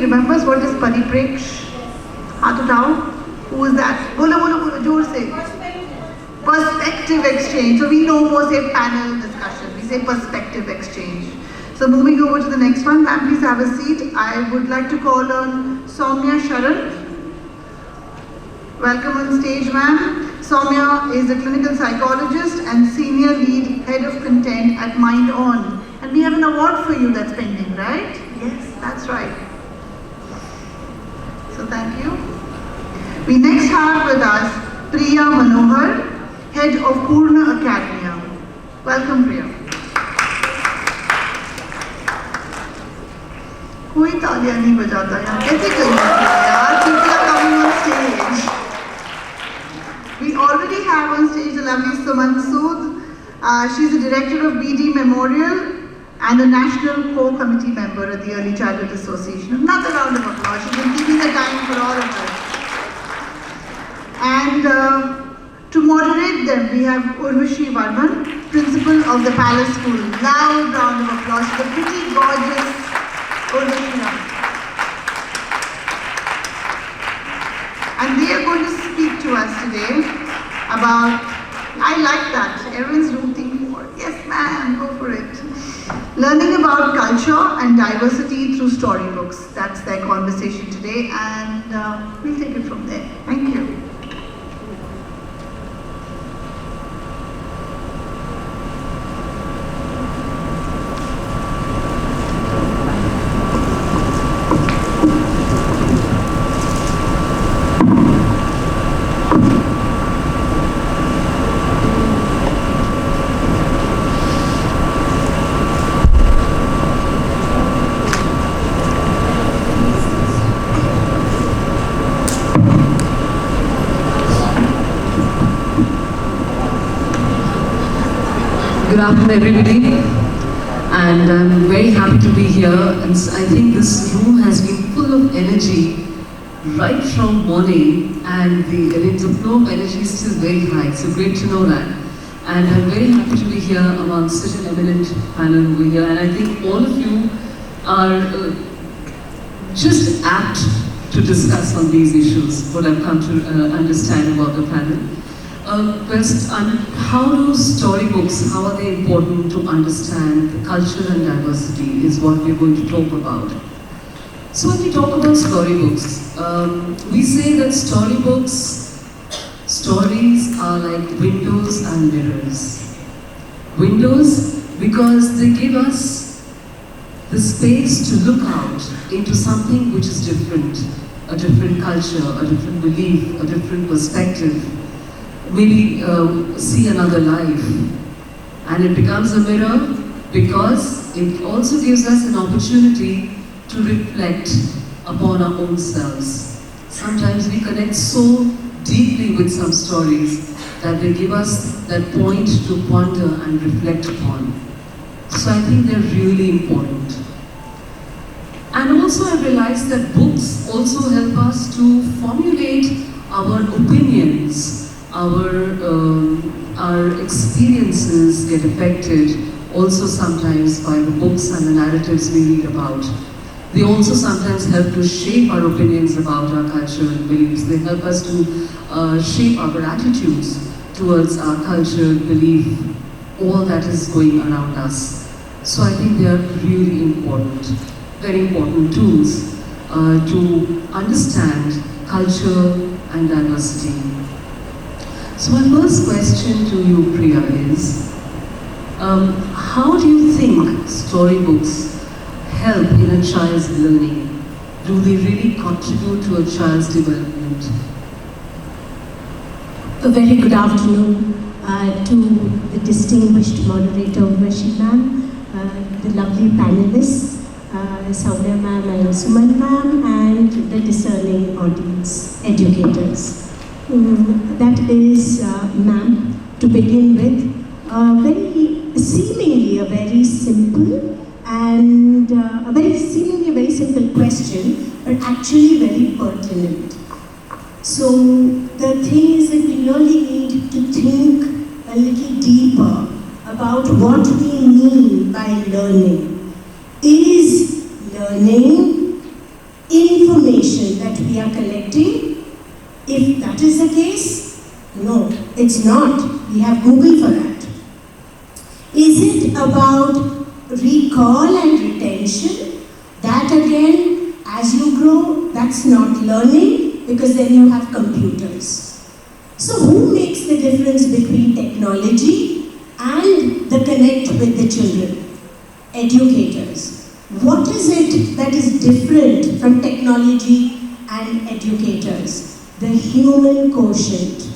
remembers what is Paripreksh? Haath utao. Who is that? Bolo, bolo, bolo, jor se. Perspective exchange. So we no more say panel discussion. We say perspective exchange. So moving over to the next one, ma'am, please have a seat. I would like to call on Saumya Sharan. Welcome on stage, ma'am. Saumya is a clinical psychologist and senior lead head of content at MindOn. And we have an award for you that's pending, right? Yes, that's right. So thank you. We next have with us Priya Manohar, head of Poorna Academia. Welcome, Priya. कोई तालियां नहीं बजाता यार, कैसे करेंगे यार? People are coming on stage. We already have on stage the lovely Suman Sood. She's the director of BD Memorial and a national core committee member at the Early Childhood Association. Another round of applause. She's been keeping the time for all of us. And to moderate them, we have Urvashi Warman, principal of the Palace School. Loud round of applause for the pretty gorgeous Urvashi Warman. And they are going to speak to us today about, I like that, everyone's rooting for, yes ma'am, go for it. Learning about culture and diversity through storybooks. That's their conversation today, and we'll take it from there. Thank you. Good afternoon, everybody, and I'm very happy to be here. And I think this room has been full of energy right from morning, and the flow of energy is still very high. So great to know that. And I'm very happy to be here among such an eminent panel over here. And I think all of you are just apt to discuss on these issues, what I've come to understand about the panel. First, how do storybooks, how are they important to understand the culture and diversity is what we're going to talk about. So when we talk about storybooks, we say that stories are like windows and mirrors. Windows because they give us the space to look out into something which is different, a different culture, a different belief, a different perspective. Maybe see another life, and it becomes a mirror because it also gives us an opportunity to reflect upon our own selves. Sometimes we connect so deeply with some stories that they give us that point to ponder and reflect upon. So I think they're really important. And also I realized that books also help us to formulate our opinions. Our experiences get affected also sometimes by the books and the narratives we read about. They also sometimes help to shape our opinions about our culture and beliefs. They help us to shape our attitudes towards our culture, belief, all that is going around us. So I think they are really important, very important tools to understand culture and diversity. So my first question to you, Priya, is how do you think storybooks help in a child's learning? Do they really contribute to a child's development? A very good afternoon to the distinguished moderator, Urvashi ma'am, the lovely panelists, Saumya ma'am and Suman ma'am, and the discerning audience, educators. That is, ma'am, to begin with, seemingly a very simple question, but actually very pertinent. So the thing is that we really need to think a little deeper about what we mean by learning. Is learning It's not. We have Google for that. Is it about recall and retention? That again, as you grow, that's not learning, because then you have computers. So who makes the difference between technology and the connect with the children? Educators. What is it that is different from technology and educators? The human quotient.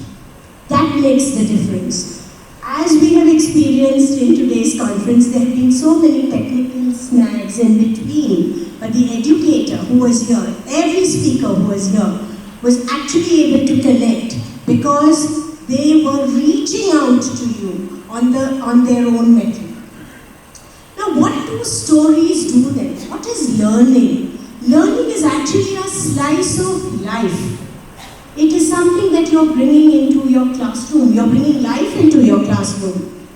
That makes the difference. As we have experienced in today's conference, there have been so many technical snags in between, but the educator who was here, every speaker who was here, was actually able to connect because they were reaching out to you on their own method. Now, what do stories do then? What is learning? Learning is actually a slice of life. It is something that you're bringing into your classroom. You're bringing life into your classroom.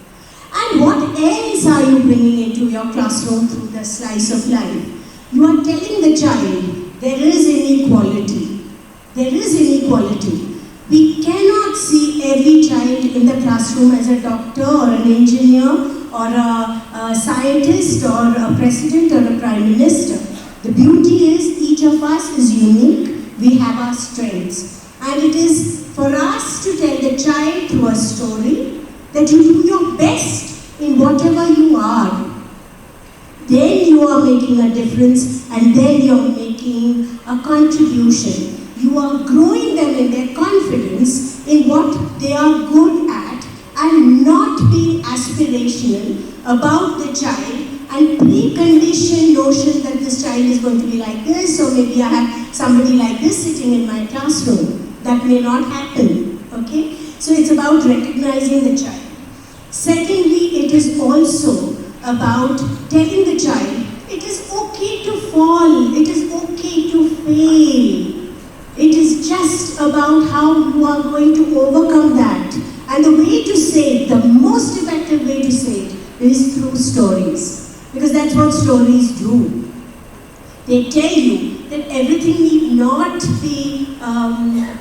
And what else are you bringing into your classroom through the slice of life? You are telling the child, there is inequality. There is inequality. We cannot see every child in the classroom as a doctor or an engineer or a scientist or a president or a prime minister. The beauty is each of us is unique. We have our strengths. And it is for us to tell the child through a story that you do your best in whatever you are. Then you are making a difference, and then you are making a contribution. You are growing them in their confidence in what they are good at, and not being aspirational about the child and preconditioned notion that this child is going to be like this, or maybe I have somebody like this sitting in my classroom. That may not happen, okay? So it's about recognizing the child. Secondly, it is also about telling the child, it is okay to fall, it is okay to fail. It is just about how you are going to overcome that. And the way to say it, the most effective way to say it, is through stories. Because that's what stories do. They tell you that everything need not be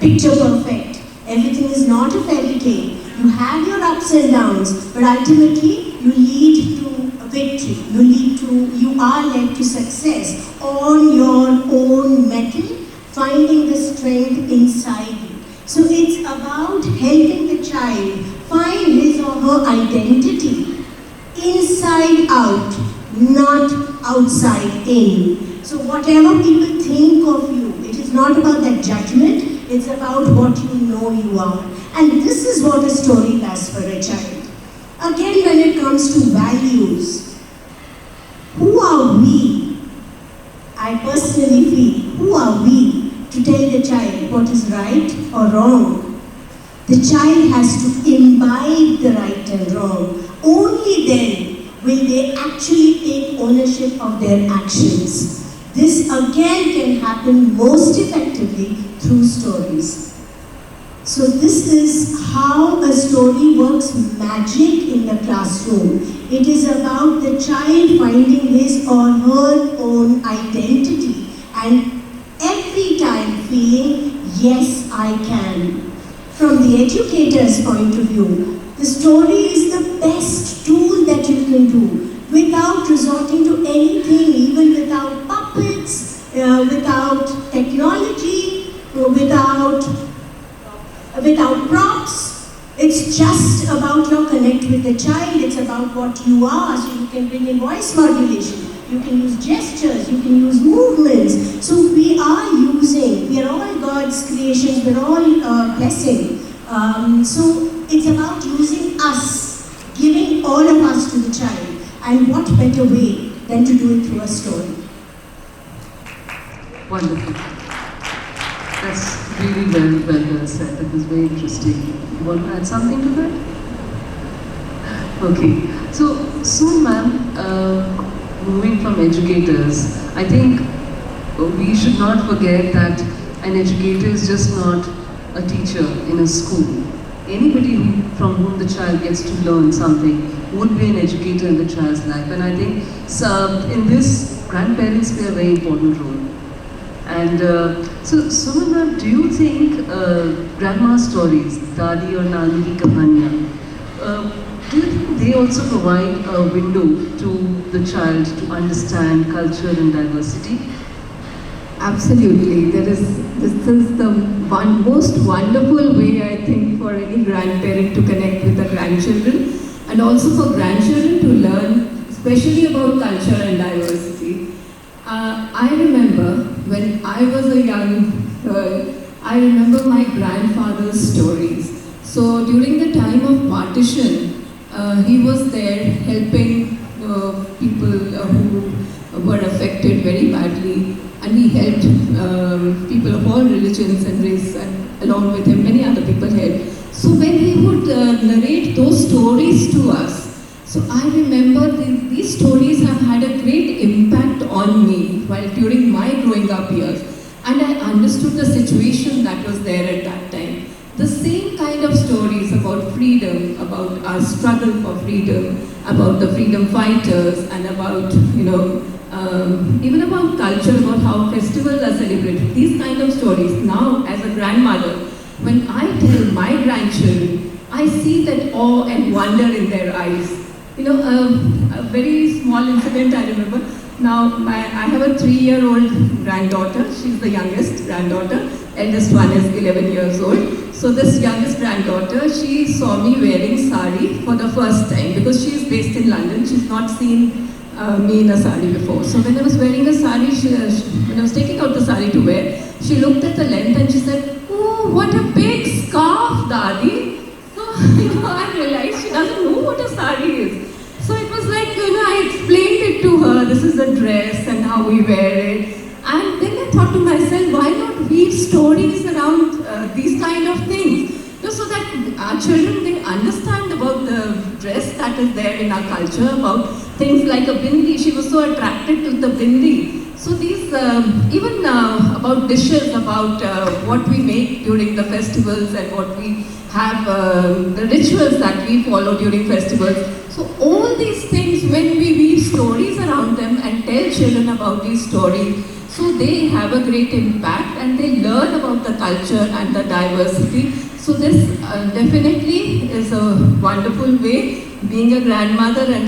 picture perfect. Everything is not a fairy tale. You have your ups and downs, but ultimately you lead to a victory. You are led to success on your own method, finding the strength inside you. So it's about helping the child find his or her identity inside out, not outside in. So whatever people think of you, it is not about that judgment, it's about what you know you are. And this is what a story does for a child. Again, when it comes to values, who are we? I personally feel, who are we to tell the child what is right or wrong? The child has to imbibe the right and wrong. Only then will they actually take ownership of their actions. This again can happen most effectively through stories. So this is how a story works magic in the classroom. It is about the child finding his or her own identity and every time feeling, yes, I can. From the educator's point of view, the story is the best tool that you can do without resorting to anything, even without puppets, without technology, without props. It's just about your connect with the child. It's about what you are. So you can bring in voice modulation. You can use gestures. You can use movements. So we are all God's creations. We're all blessing. So it's about using us, giving all of us to the child. And what better way than to do it through a story? Wonderful. That's really well said. That was very interesting. You want to add something to that? Okay. So, Sood ma'am, moving from educators, I think we should not forget that an educator is just not a teacher in a school. Anybody from whom the child gets to learn something would be an educator in the child's life. And I think in this, grandparents play a very important role. And so, Suman ma'am, do you think grandma stories, Dadi or Nani ki kahaniyan, do you think they also provide a window to the child to understand culture and diversity? Absolutely. This is the most wonderful way, I think, for any grandparent to connect with the grandchildren, and also for grandchildren to learn, especially about culture and diversity. I remember when I was a young girl, I remember my grandfather's stories. So during the time of partition, he was there helping people who were affected very badly, and he helped people of all religions and race, and along with him many other people helped. So when he would narrate those stories to us, so I remember these stories have had a great impact on me while during my growing up years, and I understood the situation that was there at that time. The same kind of stories about freedom, about our struggle for freedom, about the freedom fighters, and about, even about culture, about how festivals are celebrated. These kind of stories. Now, as a grandmother, when I tell my grandchildren, I see that awe and wonder in their eyes. A very small incident I remember. Now, I have a 3-year-old granddaughter. She's the youngest granddaughter. Eldest one is 11 years old. So this youngest granddaughter, she saw me wearing sari for the first time because she is based in London. She's not seen me in a sari before. So when I was wearing a sari, when I was taking out the sari to wear, she looked at the length and she said, "Oh, what a big scarf, Dadi." So, I realized she doesn't know what a sari is. So it was like, I explained it to her, this is a dress and how we wear it. And then I thought to myself, why not weave stories around these kind of things? So that our children, they understand about the dress that is there in our culture, about things like a bindi. She was so attracted to the bindi. So these, even about dishes, about what we make during the festivals and what we have, the rituals that we follow during festivals. So all these things, when we weave stories around them and tell children about these stories, so they have a great impact and they learn about the culture and the diversity. So this definitely is a wonderful way, being a grandmother and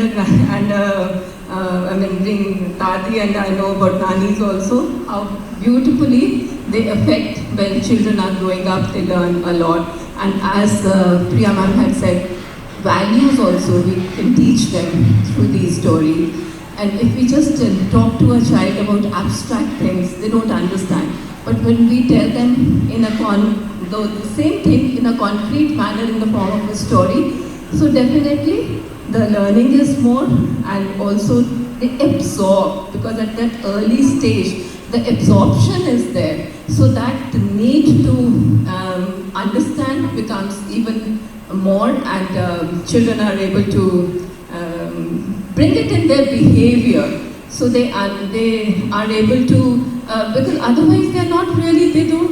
being Dadi, and I know about Nanis also, how beautifully they affect when children are growing up, they learn a lot. And as Priya ma'am had said, values also we can teach them through these stories. And if we just talk to a child about abstract things, they don't understand. But when we tell them in the same thing in a concrete manner in the form of a story, so definitely the learning is more, and also they absorb, because at that early stage, the absorption is there. So that the need to understand becomes even more, and children are able to bring it in their behavior. So they are able to, because otherwise they don't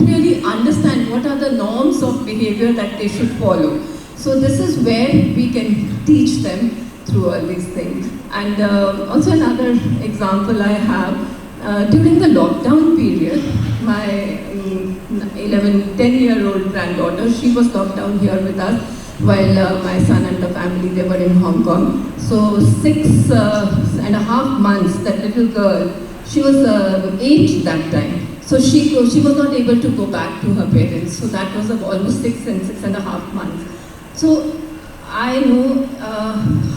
really understand what are the norms of behavior that they should follow. So this is where we can teach them through all these things. And also another example I have, during the lockdown period, my 10-year-old granddaughter, she was locked down here with us, while my son and the family, they were in Hong Kong. So 6.5 months, that little girl, she was 8 that time. So she was not able to go back to her parents. So that was almost 6.5 months. So I know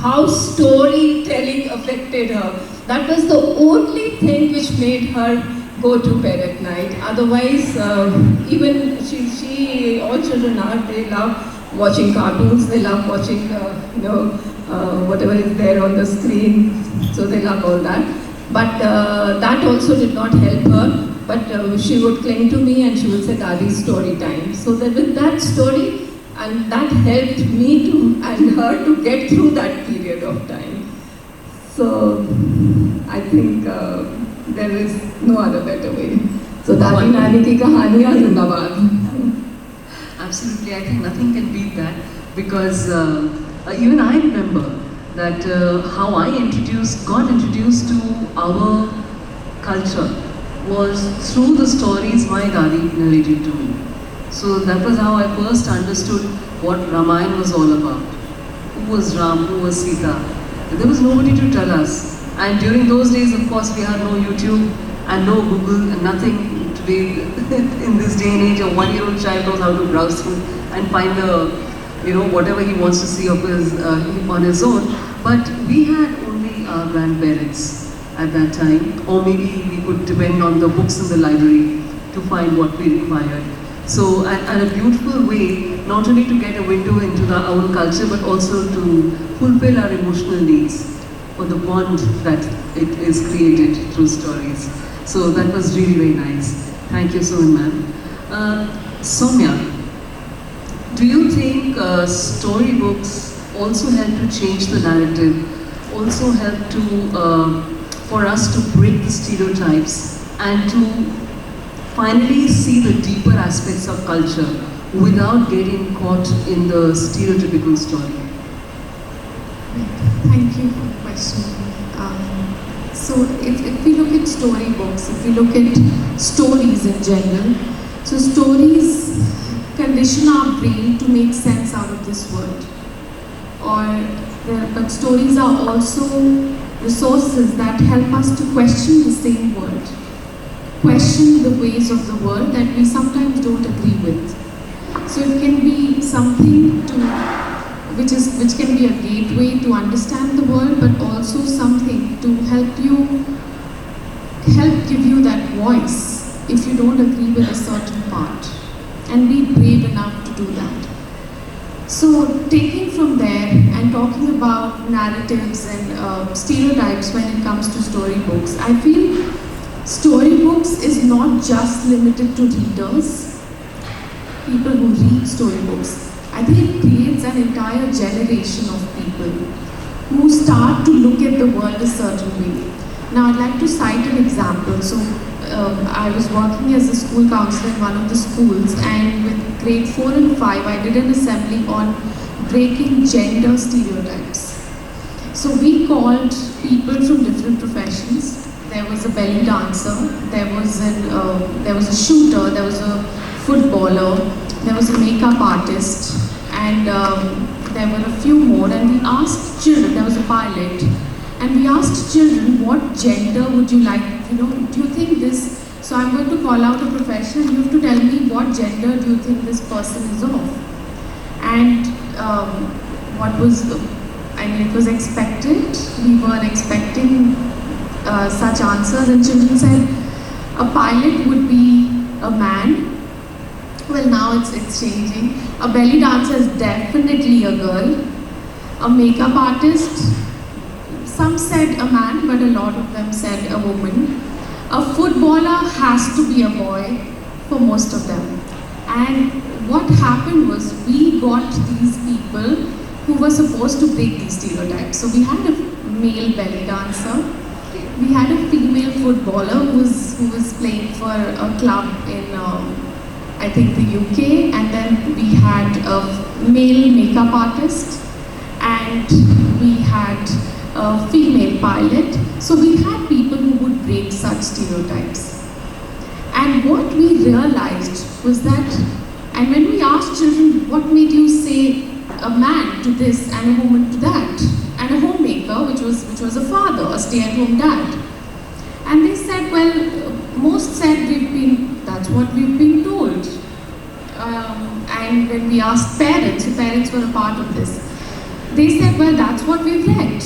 how storytelling affected her. That was the only thing which made her go to bed at night. Otherwise, even all children they love watching cartoons, they love watching, whatever is there on the screen, so they love all that. But that also did not help her, but she would cling to me and she would say, "Dadi, story time." So that with that story, and that helped me and her to get through that period of time. So I think there is no other better way. So Dadi Nani ki kahaniyan zindabad. Absolutely, I think nothing can beat that, because even I remember that how I got introduced to our culture was through the stories my Dadi narrated to me. So that was how I first understood what Ramayana was all about. Who was Ram, who was Sita. There was nobody to tell us. And during those days, of course, we had no YouTube and no Google and nothing. Today, in this day and age, a 1-year-old child knows how to browse through and find whatever he wants to see of his, on his own. But we had only our grandparents at that time, or maybe we could depend on the books in the library to find what we required. So, and a beautiful way, not only to get a window into our own culture, but also to fulfill our emotional needs for the bond that it is created through stories. So that was really very nice. Thank you so much, ma'am. Saumya, do you think storybooks also help to change the narrative, also help to, for us to break the stereotypes and to finally see the deeper aspects of culture without getting caught in the stereotypical story? Thank you for the question. So if we look at storybooks, if we look at stories in general, so stories condition our brain to make sense out of this world. But stories are also resources that help us to question the same world, question the ways of the world that we sometimes don't agree with. So it can be something which can be a gateway to understand the world, but also something to help give you that voice if you don't agree with a certain part, and be brave enough to do that. So taking from there and talking about narratives and stereotypes when it comes to storybooks, I feel storybooks is not just limited to readers, people who read storybooks. I think it creates an entire generation of people who start to look at the world a certain way. Now I'd like to cite an example. So I was working as a school counselor in one of the schools, and with grade 4 and 5 I did an assembly on breaking gender stereotypes. So we called people from different professions. There was a belly dancer, there was a shooter, there was a footballer, there was a makeup artist, and there were a few more, and we asked children, there was a pilot, and we asked children, what gender would you like, do you think this, so I'm going to call out a profession and you have to tell me what gender do you think this person is of. And it was expected, we were expecting such answers, and children said, a pilot would be a man. Well, now it's changing. A belly dancer is definitely a girl. A makeup artist, some said a man, but a lot of them said a woman. A footballer has to be a boy for most of them. And what happened was we got these people who were supposed to break these stereotypes. So we had a male belly dancer, we had a female footballer who was playing for a club in I think the UK, and then we had a male makeup artist, and we had a female pilot. So we had people who would break such stereotypes. And what we realized was that, and when we asked children, what made you say a man to this and a woman to that, and a homemaker, which was a father, a stay-at-home dad, and they said, well, most said that's what we've been told. And when we asked parents, the parents were a part of this, they said, well, that's what we've read.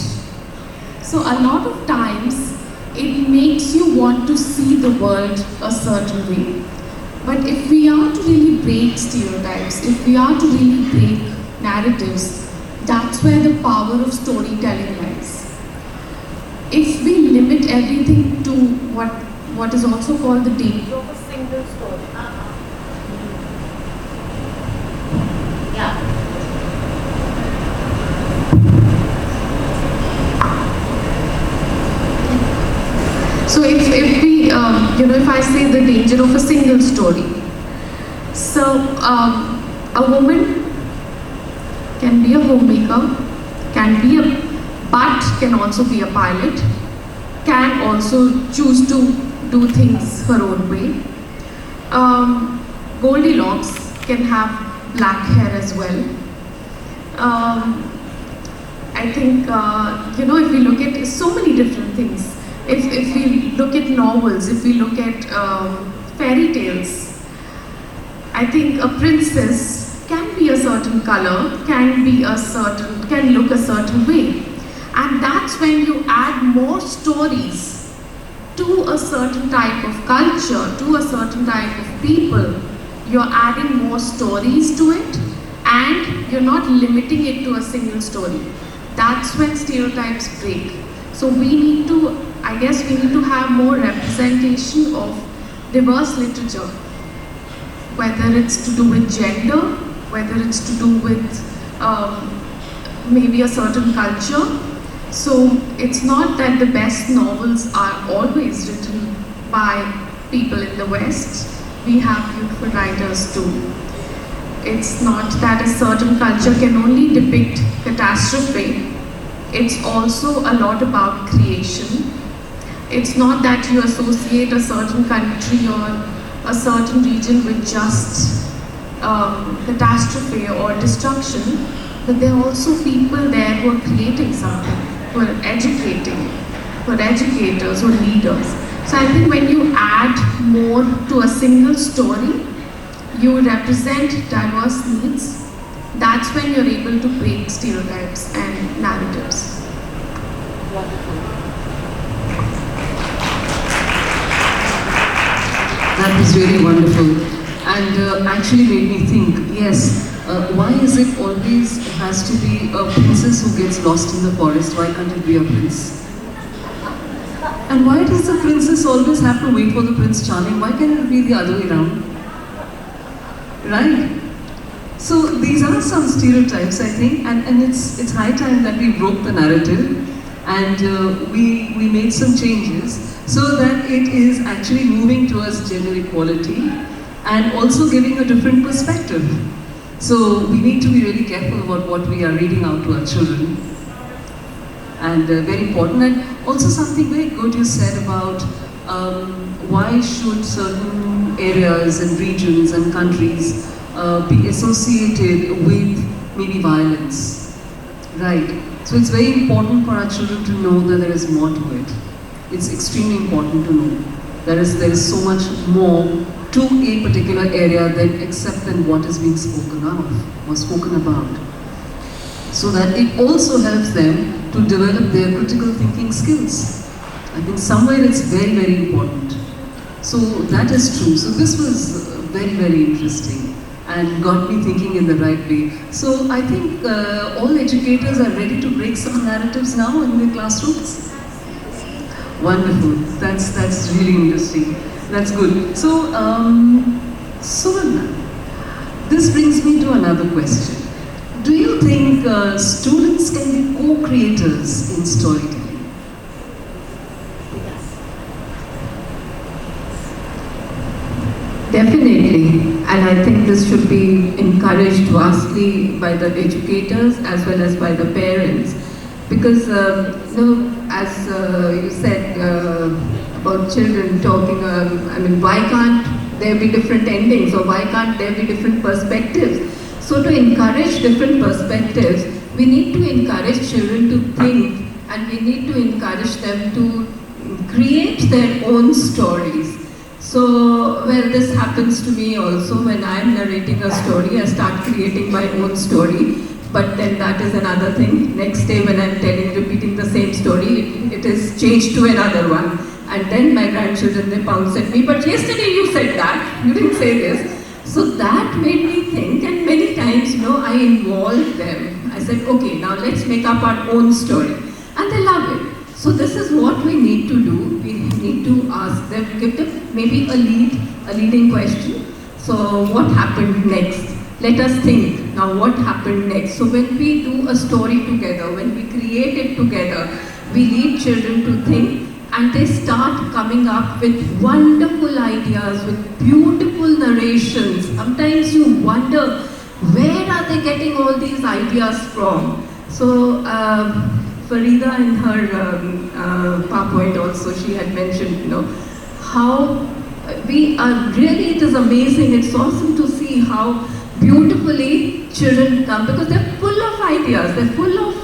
So a lot of times, it makes you want to see the world a certain way. But if we are to really break stereotypes, if we are to really break narratives, that's where the power of storytelling lies. If we limit everything to what is also called the danger of a single story. Yeah. So if we, if I say the danger of a single story, so a woman can be a homemaker, but can also be a pilot, can also choose to do things her own way. Goldilocks can have black hair as well. I think, if we look at so many different things, if we look at novels, if we look at fairy tales, I think a princess can be a certain color, can look a certain way. And that's when you add more stories to a certain type of culture, to a certain type of people. You're adding more stories to it, and you're not limiting it to a single story. That's when stereotypes break. So we need to have more representation of diverse literature, whether it's to do with gender, whether it's to do with maybe a certain culture. So it's not that the best novels are always written by people in the West. We have beautiful writers too. It's not that a certain culture can only depict catastrophe. It's also a lot about creation. It's not that you associate a certain country or a certain region with just catastrophe or destruction, but there are also people there who are creating something, who are educating, who are educators, who are leaders. So I think when you add more to a single story, you represent diverse needs. That's when you're able to break stereotypes and narratives. That was really wonderful, and actually made me think, yes, why is it always has to be a princess who gets lost in the forest? Why can't it be a prince? And why does the princess always have to wait for the Prince Charming? Why can't it be the other way around? Right? So these are some stereotypes, I think, and it's high time that we broke the narrative and we made some changes so that it is actually moving towards gender equality and also giving a different perspective. So we need to be really careful about what we are reading out to our children. And very important, and also something very good you said about why should certain areas and regions and countries be associated with maybe violence, right? So it's very important for our children to know that there is more to it. It's extremely important to know there is so much more to a particular area than what is being spoken of or spoken about. So that it also helps them to develop their critical thinking skills. I think somewhere it's very, very important. So that is true. So this was very, very interesting and got me thinking in the right way. So I think all educators are ready to break some narratives now in their classrooms. Wonderful. That's really interesting. That's good. So, Suman, this brings me to another question. Do you think students can be co-creators in storytelling? Definitely, and I think this should be encouraged vastly by the educators as well as by the parents, because as you said about children talking, why can't there be different endings, or why can't there be different perspectives? So to encourage different perspectives, we need to encourage children to think, and we need to encourage them to create their own stories. So, well, this happens to me also. When I am narrating a story, I start creating my own story. But then that is another thing. Next day when I am repeating the same story, it is changed to another one. And then my grandchildren, they pounce at me, but yesterday you said that, you didn't say this. So that made me think, and many times, I involved them. I said, okay, now let's make up our own story. And they love it. So this is what we need to do. We need to ask them, give them maybe a leading question. So what happened next? Let us think, now what happened next? So when we do a story together, when we create it together, we lead children to think, and they start coming up with wonderful ideas, with beautiful narrations. Sometimes you wonder, where are they getting all these ideas from? So Farida in her PowerPoint also, she had mentioned, how we are really, it is amazing, it's awesome to see how beautifully children come, because they're full of ideas, they're full of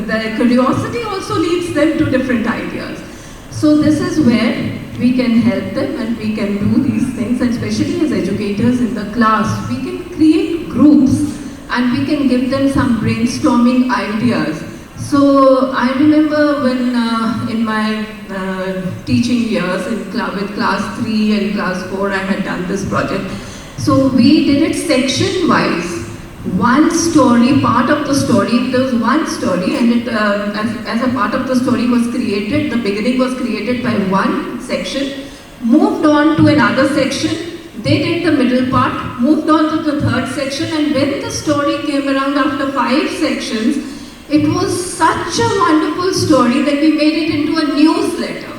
their curiosity also leads them to different ideas. So this is where we can help them and we can do these things, and especially as educators in the class, we can create groups and we can give them some brainstorming ideas. So I remember when in my teaching years with class 3 and class 4 I had done this project. So we did it section wise. One story, part of the story, there was one story, and it, as a part of the story was created, the beginning was created by one section, moved on to another section, they did the middle part, moved on to the third section, and when the story came around after 5 sections, it was such a wonderful story that we made it into a newsletter.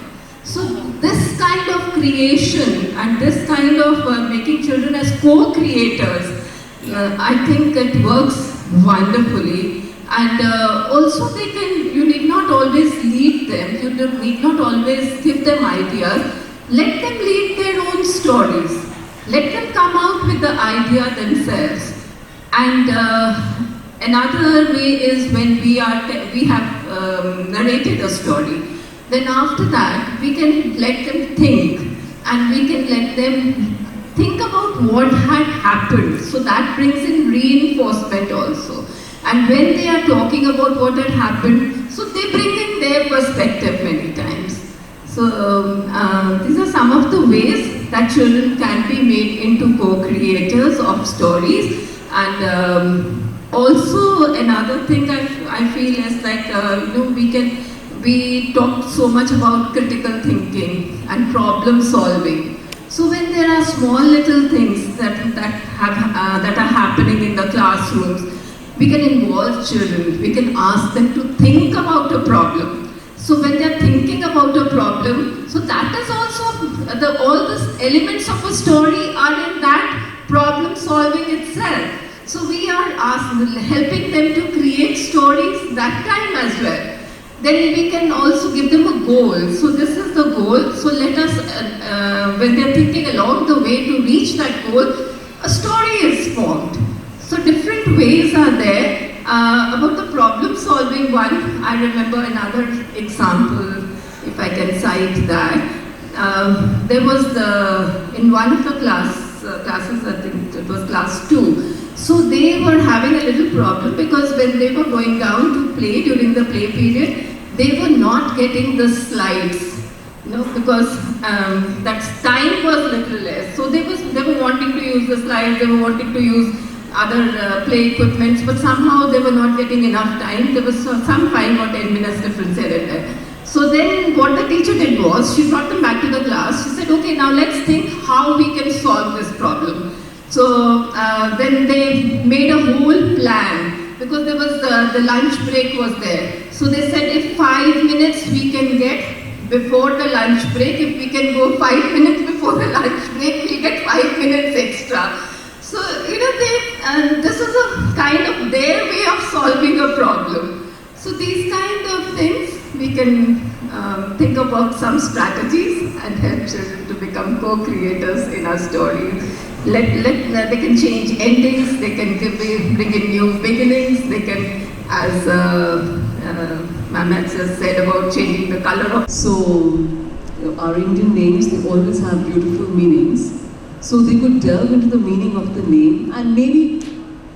So this kind of creation and this kind of making children as co-creators, I think it works wonderfully. And also they can, you need not always lead them, you need not always give them ideas. Let them lead their own stories. Let them come out with the idea themselves. And another way is when we have narrated a story. Then after that, we can let them think, and we can let them think about what had happened. So that brings in reinforcement also. And when they are talking about what had happened, so they bring in their perspective many times. So these are some of the ways that children can be made into co-creators of stories. And also another thing I feel is like, we talked so much about critical thinking and problem solving. So when there are small little things that are happening in the classrooms, we can involve children, we can ask them to think about a problem. So when they are thinking about a problem, so that is also, all the elements of a story are in that problem solving itself. So we are helping them to create stories that time as well. Then we can also give them a goal. So this is the goal. So let us, when they're thinking along the way to reach that goal, a story is formed. So different ways are there. About the problem solving one, I remember another example, if I can cite that. There was in one of the classes, I think it was class 2. So they were having a little problem because when they were going down to play during the play period, they were not getting the slides, because that time was little less. So they were wanting to use the slides, they were wanting to use other play equipments, but somehow they were not getting enough time. There was some 5 or 10 minutes difference here and there. So then what the teacher did was, she brought them back to the class. She said, okay, now let's think how we can solve this problem. So then they made a whole plan, because there was the lunch break was there. So they said if 5 minutes we can get before the lunch break, if we can go 5 minutes before the lunch break, we'll get 5 minutes extra. So, this is a kind of their way of solving a problem. So these kind of things, we can think about some strategies and help children to become co-creators in our stories. They can change endings, they can bring in new beginnings, they can, as Ma'am has said about changing the color of. So our Indian names, they always have beautiful meanings. So they could delve into the meaning of the name and maybe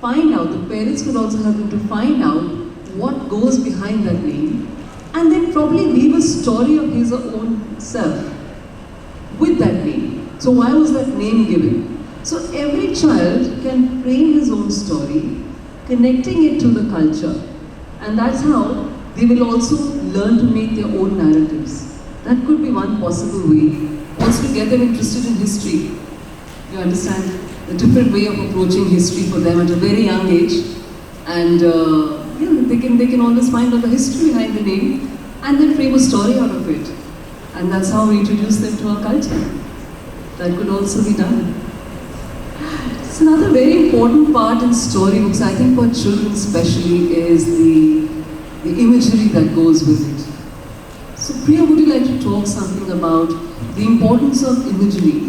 find out, the parents could also help them to find out what goes behind that name, and then probably weave a story of his or own self with that name. So why was that name given? So every child can frame his own story, connecting it to the culture, and that's how they will also learn to make their own narratives. That could be one possible way. Also to get them interested in history. You understand the different way of approaching history for them at a very young age, and they can always find out the history behind the name and then frame a story out of it, and that's how we introduce them to our culture. That could also be done. It's another very important part in storybooks, I think for children especially, is the imagery that goes with it. So Priya, would you like to talk something about the importance of imagery,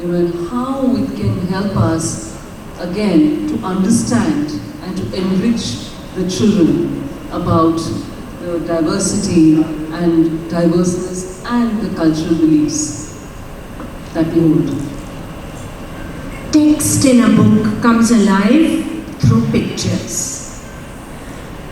and how it can help us, again, to understand and to enrich the children about the diversity and diverseness and the cultural beliefs that we hold? Text in a book comes alive through pictures.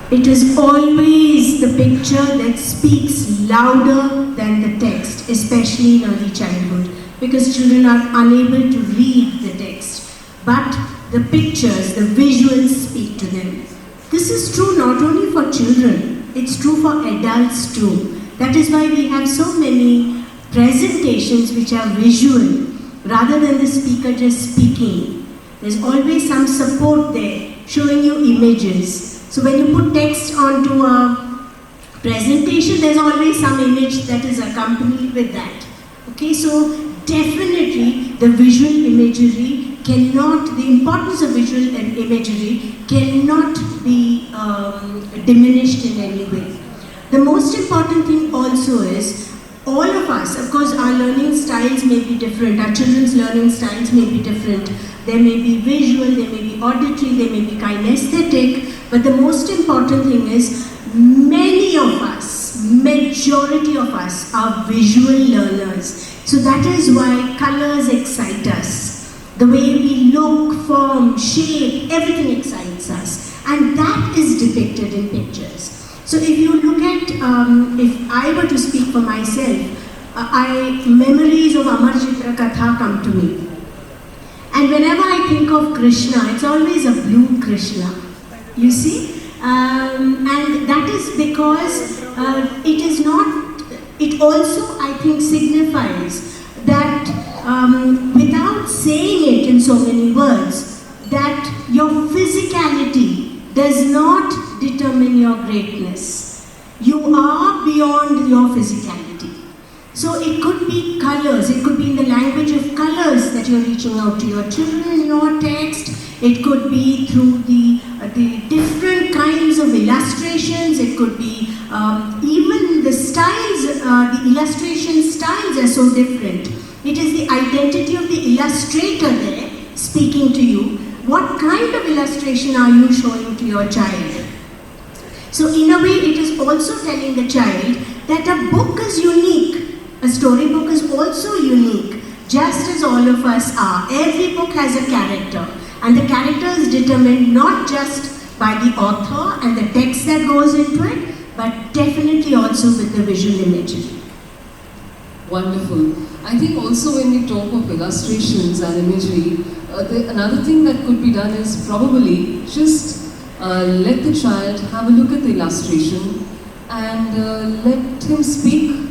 It is always the picture that speaks louder than the text, especially in early childhood, because children are unable to read the text. But the pictures, the visuals speak to them. This is true not only for children, it's true for adults too. That is why we have so many presentations which are visual, rather than the speaker just speaking. There's always some support there, showing you images. So when you put text onto a presentation, there's always some image that is accompanied with that. Okay, so definitely the visual imagery cannot, the importance of visual and imagery cannot be diminished in any way. The most important thing also is, all of us, of course, our learning styles may be different, our children's learning styles may be different. There may be visual, there may be auditory, there may be kinesthetic, but the most important thing is, many of us, majority of us are visual learners. So that is why colors excite us. The way we look, form, shape, everything excites us. And that is depicted in pictures. So if you look at, if I were to speak for myself, memories of Amar Chitra Katha come to me. And whenever I think of Krishna, it's always a blue Krishna, you see? And that is because it is not, it also, I think, signifies that without saying it in so many words, that your physicality does not determine your greatness. You are beyond your physicality. So it could be colors, it could be in the language of colors that you're reaching out to your children in your text. It could be through the different kinds of illustrations. It could be even the styles, the illustration styles are so different. It is the identity of the illustrator there speaking to you. What kind of illustration are you showing to your child? So in a way, it is also telling the child that a book is unique. A storybook is also unique, just as all of us are. Every book has a character, and the character is determined not just by the author and the text that goes into it, but definitely also with the visual imagery. Wonderful. I think also when we talk of illustrations and imagery, another thing that could be done is probably just let the child have a look at the illustration and let him speak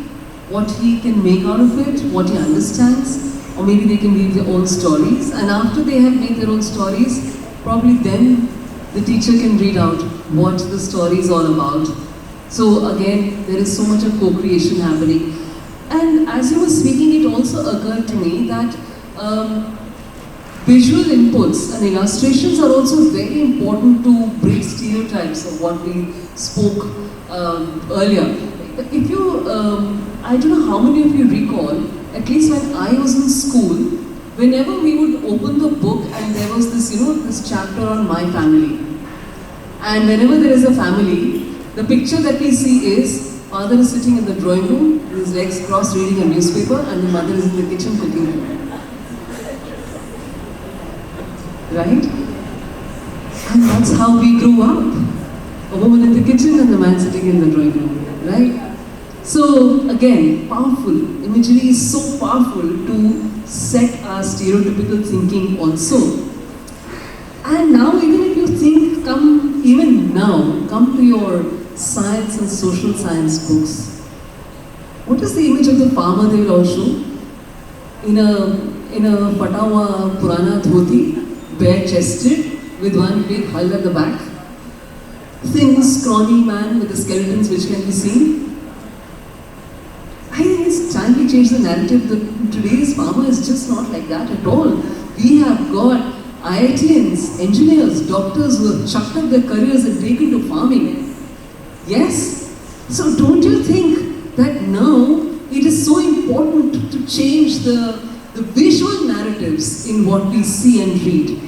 what he can make out of it, what he understands, or maybe they can weave their own stories. And after they have made their own stories, probably then the teacher can read out what the story is all about. So again, there is so much of co-creation happening. And as you were speaking, it also occurred to me that visual inputs and illustrations are also very important to break stereotypes of what we spoke earlier. If you, I don't know how many of you recall, at least when I was in school, whenever we would open the book and there was this, this chapter on my family. And whenever there is a family, the picture that we see is father is sitting in the drawing room, with his legs crossed reading a newspaper, and the mother is in the kitchen cooking. Right? And that's how we grew up. A woman in the kitchen and the man sitting in the drawing room. Right? So again, powerful. Imagery is so powerful to set our stereotypical thinking also. And now even if you think, come to your science and social science books. What is the image of the farmer they will all show? In a patawa Purana dhoti, bare-chested, with one big hull at the back. Thin, scrawny man with the skeletons which can be seen. I think it's time we change the narrative that today's farmer is just not like that at all. We have got IITians, engineers, doctors who have chucked up their careers and taken to farming. Yes? So don't you think that important to change the visual narratives in what we see and read.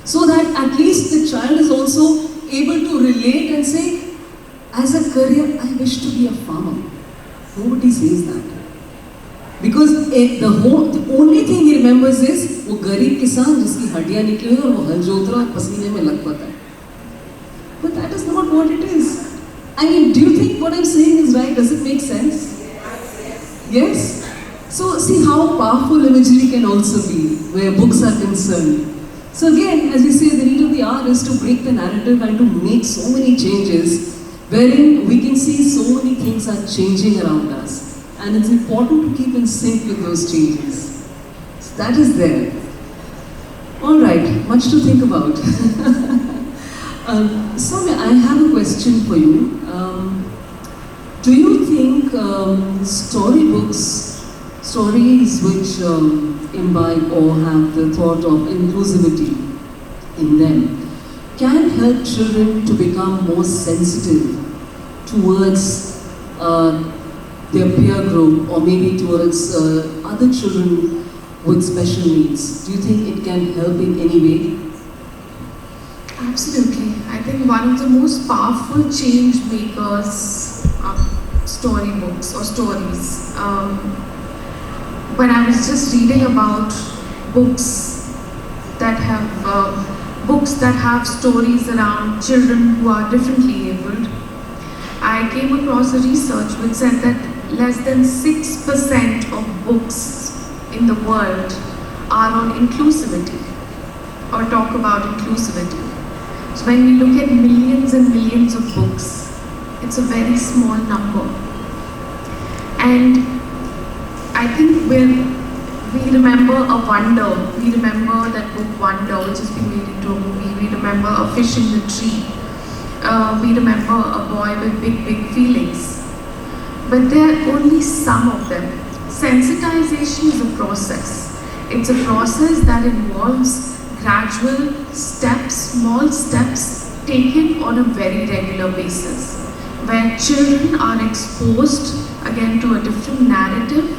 So that at least the child is also able to relate and say, as a career, I wish to be a farmer. Nobody says that. Because the only thing he remembers is वो गरीब किसान जिसकी हड्डियाँ निकली और वो हल जोत रहा और पसीने में लटपट है. But that is not what it is. I mean, do you think what I'm saying is right? Does it make sense? Yes? So see how powerful imagery can also be where books are concerned. So again, as we say, the need of the hour is to break the narrative and to make so many changes wherein we can see so many things are changing around us. And it's important to keep in sync with those changes. So that is there. All right, much to think about. Saumya, I have a question for you. Do you think storybooks, stories which imbibe or have the thought of inclusivity in them, can help children to become more sensitive towards their peer group or maybe towards other children with special needs? Do you think it can help in any way? Absolutely. I think one of the most powerful change makers are storybooks or stories. When I was just reading about books that have stories around children who are differently abled, I came across a research which said that less than 6% of books in the world are on inclusivity or talk about inclusivity. So when we look at millions and millions of books, it's a very small number. And I think we remember a wonder. We remember that book Wonder, which has been made into a movie. We remember A Fish in the Tree. We remember a boy with big, big feelings. But there are only some of them. Sensitization is a process. It's a process that involves gradual steps, small steps taken on a very regular basis, where children are exposed again to a different narrative,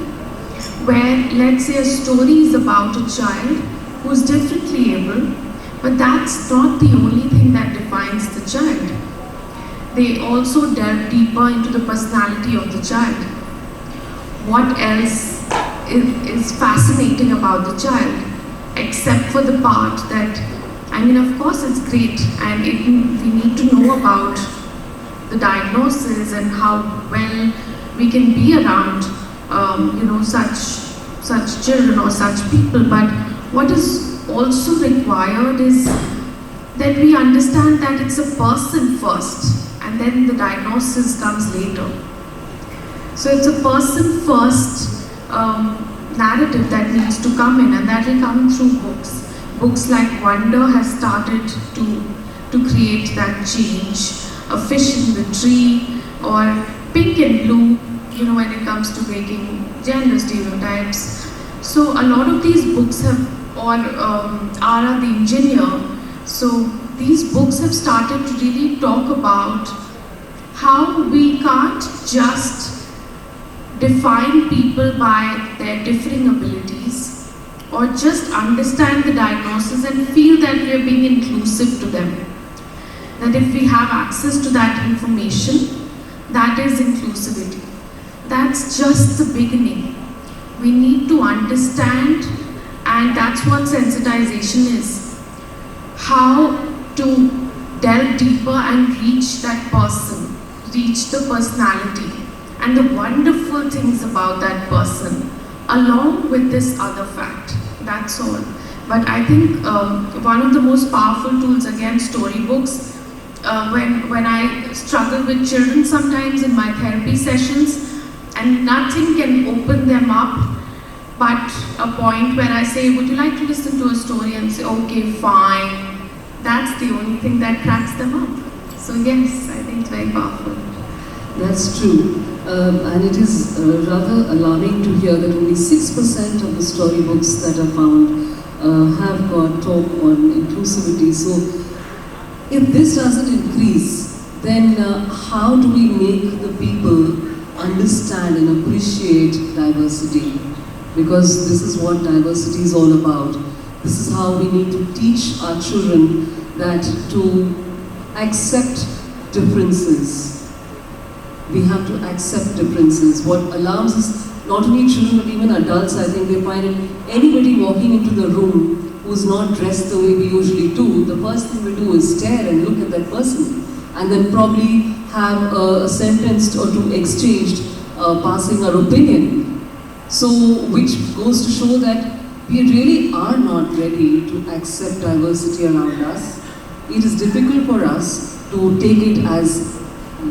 where let's say a story is about a child who's differently able, but that's not the only thing that defines the child. They also delve deeper into the personality of the child. What else is fascinating about the child, except for the part that, I mean, of course it's great and we need to know about the diagnosis and how well we can be around such children or such people, but what is also required is that we understand that it's a person first and then the diagnosis comes later. So it's a person first narrative that needs to come in, and that will come through books. Books like Wonder has started to create that change. A Fish in the Tree or Pink and Blue, when it comes to breaking gender stereotypes. So a lot of these books have, or Ara the Engineer, so these books have started to really talk about how we can't just define people by their differing abilities or just understand the diagnosis and feel that we are being inclusive to them. That if we have access to that information, that is inclusivity. That's just the beginning. We need to understand, and that's what sensitization is. How to delve deeper and reach that person, reach the personality and the wonderful things about that person, along with this other fact. That's all. But I think one of the most powerful tools, again, storybooks. When I struggle with children sometimes in my therapy sessions, and nothing can open them up but a point where I say, would you like to listen to a story? And say, okay, fine. That's the only thing that cracks them up. So yes, I think it's very powerful. That's true. And it is rather alarming to hear that only 6% of the storybooks that are found have got talk on inclusivity. So if this doesn't increase, then how do we make the people understand and appreciate diversity, because this is what diversity is all about. This is how we need to teach our children that to accept differences. We have to accept differences. What alarms us, not only children but even adults, I think they find it, anybody walking into the room who's not dressed the way we usually do, the first thing we do is stare and look at that person, and then probably have a sentence or two exchanged, passing our opinion. So, which goes to show that we really are not ready to accept diversity around us. It is difficult for us to take it as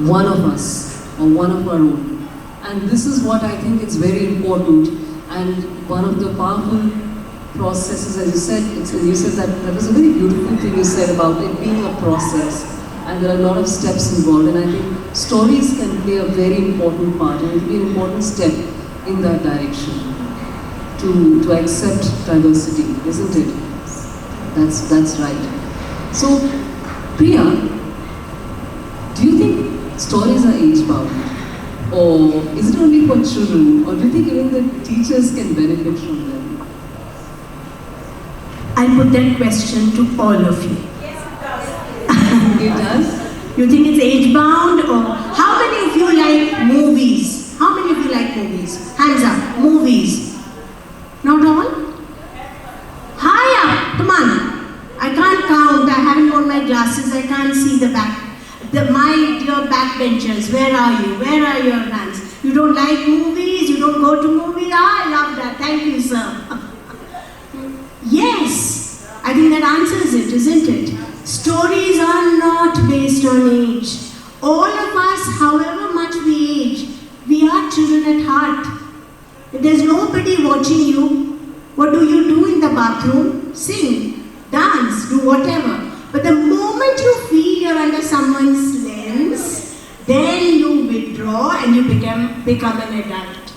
one of us or one of our own. And this is what I think is very important, and one of the powerful processes, as you said, that was a very beautiful thing you said about it being a process, and there are a lot of steps involved, and I think stories can play a very important part, and it will be an important step in that direction to accept diversity, isn't it? That's right. So, Priya, do you think stories are age-bound? Or is it only for children? Or do you think even the teachers can benefit from them? I put that question to all of you. Yes, it does. You think it's age-bound? Or how many of you like movies? How many of you like movies? Hands up. Movies. Not all? High up. Come on. I can't count. I haven't worn my glasses. I can't see the back. My dear backbenchers, where are you? Where are your hands? You don't like movies? You don't go to movies? I love that. Thank you, sir. Yes. I think that answers it, isn't it? Stories are not based on age. All of us, however much we age, we are children at heart. There's nobody watching you. What do you do in the bathroom? Sing, dance, do whatever. But the moment you feel you're under someone's lens, then you withdraw and you become an adult.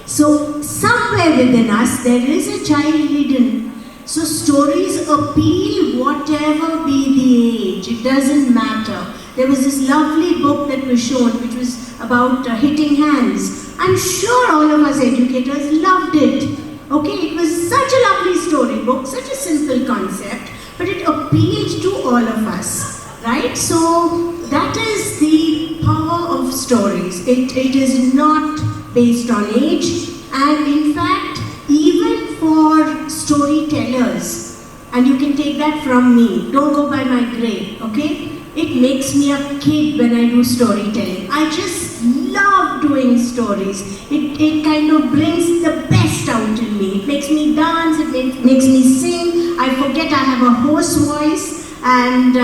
So somewhere within us there is a child hidden. So stories appeal whatever be the age. It doesn't matter. There was this lovely book that was shown which was about hitting hands. I'm sure all of us educators loved it. Okay, it was such a lovely storybook, such a simple concept, but it appealed to all of us, right? So that is the power of stories. It is not based on age, and in fact, even for storytellers, and you can take that from me, don't go by my grade, okay? It makes me a kid when I do storytelling. I just love doing stories. It kind of brings the best out in me. It makes me dance, it makes me sing. I forget I have a hoarse voice, and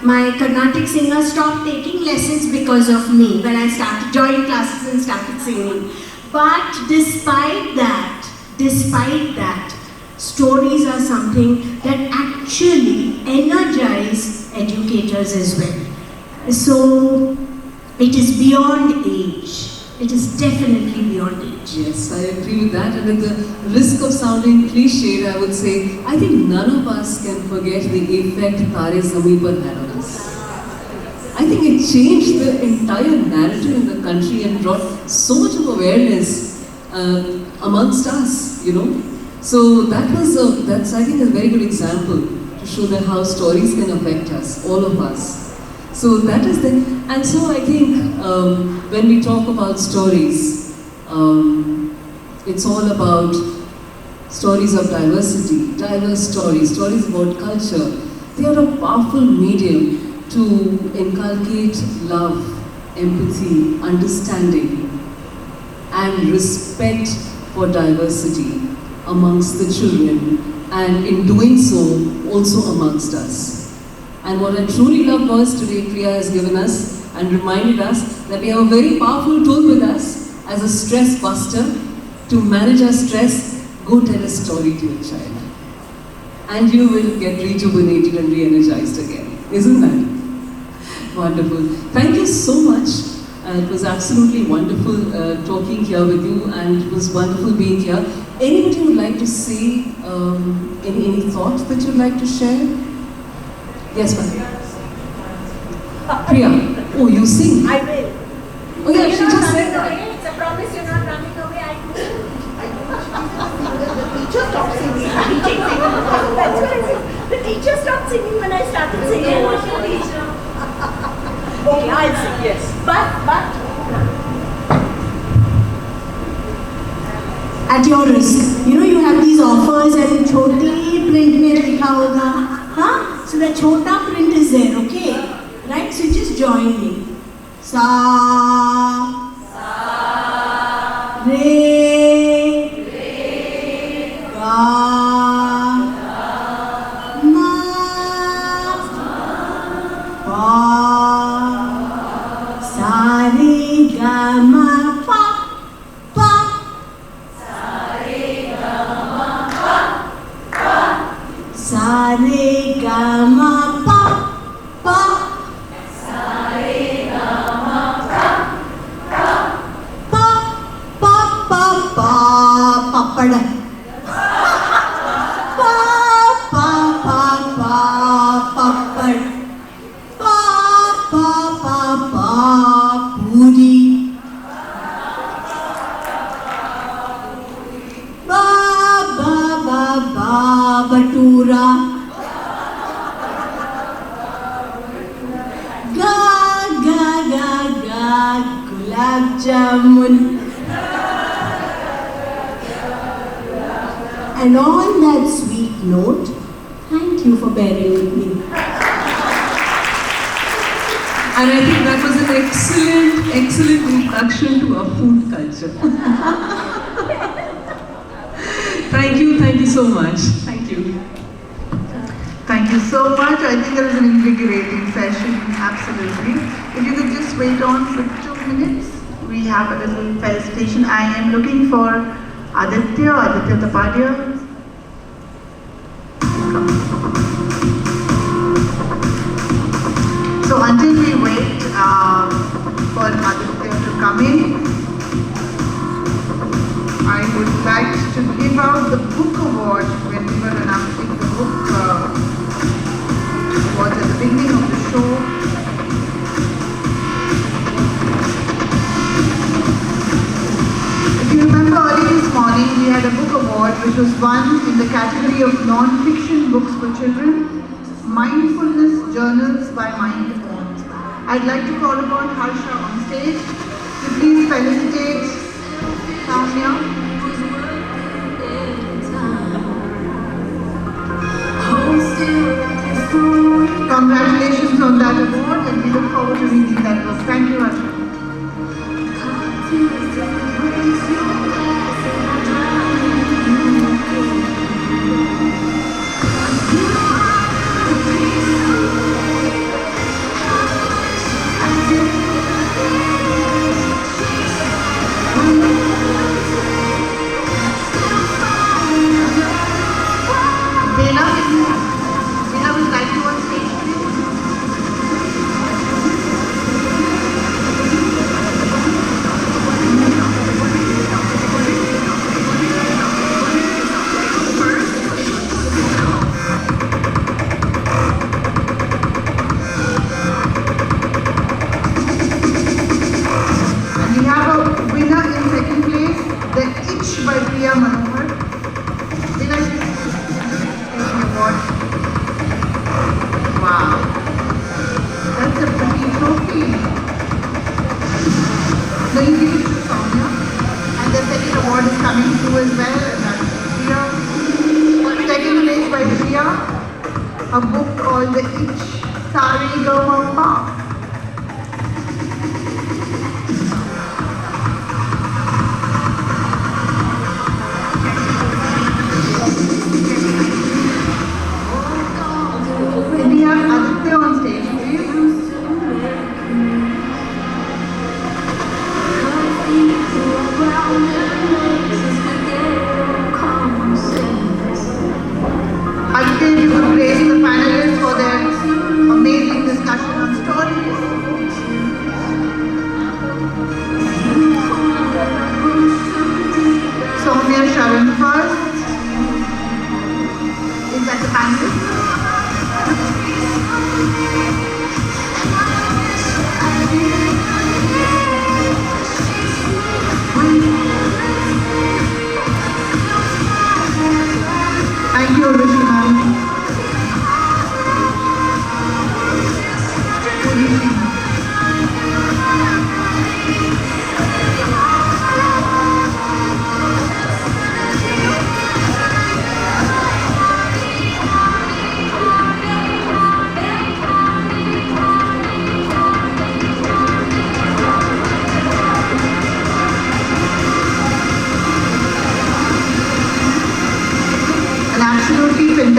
my Carnatic singer stopped taking lessons because of me when I started joining classes and started singing. But despite that, stories are something that actually energize educators as well. So it is beyond age. It is definitely beyond age. Yes, I agree with that, and at the risk of sounding cliched, I would say, I think none of us can forget the effect Tare Zameen Par had on us. I think it changed the entire narrative in the country and brought so much of awareness amongst us, you know. So that's I think a very good example to show that how stories can affect us, all of us. So that is the, and so I think when we talk about stories, it's all about stories of diversity, diverse stories, stories about culture. They are a powerful medium to inculcate love, empathy, understanding, and respect for diversity amongst the children, and in doing so, also amongst us. And what I truly love was today, Priya has given us and reminded us that we have a very powerful tool with us as a stress buster. To manage our stress, go tell a story to your child. And you will get rejuvenated and re-energized again. Isn't that wonderful? Thank you so much. It was absolutely wonderful talking here with you, and it was wonderful being here. Anybody would like to say any thoughts that you'd like to share? Yes, ma'am. Priya, oh, you sing? I will. Oh yeah, she You're just not said running that. away. It's a promise you're not running away. I do. The teacher stopped singing. That's what I said. The teacher stopped singing when I started singing. Okay, I'll sing. Yes. But. At your risk, you have these offers and छोटे print में लिखा होगा, हाँ? So the छोटा print is there, okay? Right? So just join me. Sa, re, ga, ma, pa, sa, re, ga, ma, pa, pa. Sa re ga ma pa pa. Sa re ga ma pa pa pa pa pa pa papad. Pa pa pa pa papad. Pa pa pa pa puri. Ba ba ba ba batura. Ga ga ga ga gulab jamun. And on that sweet note, thank you for bearing with me. And I think that was an excellent introduction to our food culture. Thank you so much. Thank you. Thank you so much. I think that was an invigorating session, absolutely. If you could just wait on for 2 minutes, we have a little felicitation. I am looking for Aditya Tapadia. So until we wait for Aditya to come in, I would like to give out the book award when we were announcing the book awards at the beginning of the show. If you remember early this morning, we had a book award which was won in the category of non-fiction books for children, Mindfulness Journals by MindOn. I'd like to call upon Harsha on stage to please felicitate Saumya. Congratulations on that award, and we look forward to reading that book. Thank you, Harsha.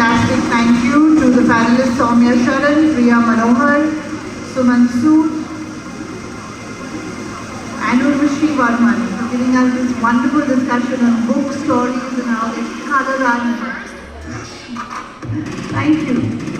fantastic thank you to the panelists Saumya, Sharan, Priya, Manohar, Suman, Sood, and Urvashi, Warman for giving us this wonderful discussion on book stories and how they color run. Thank you.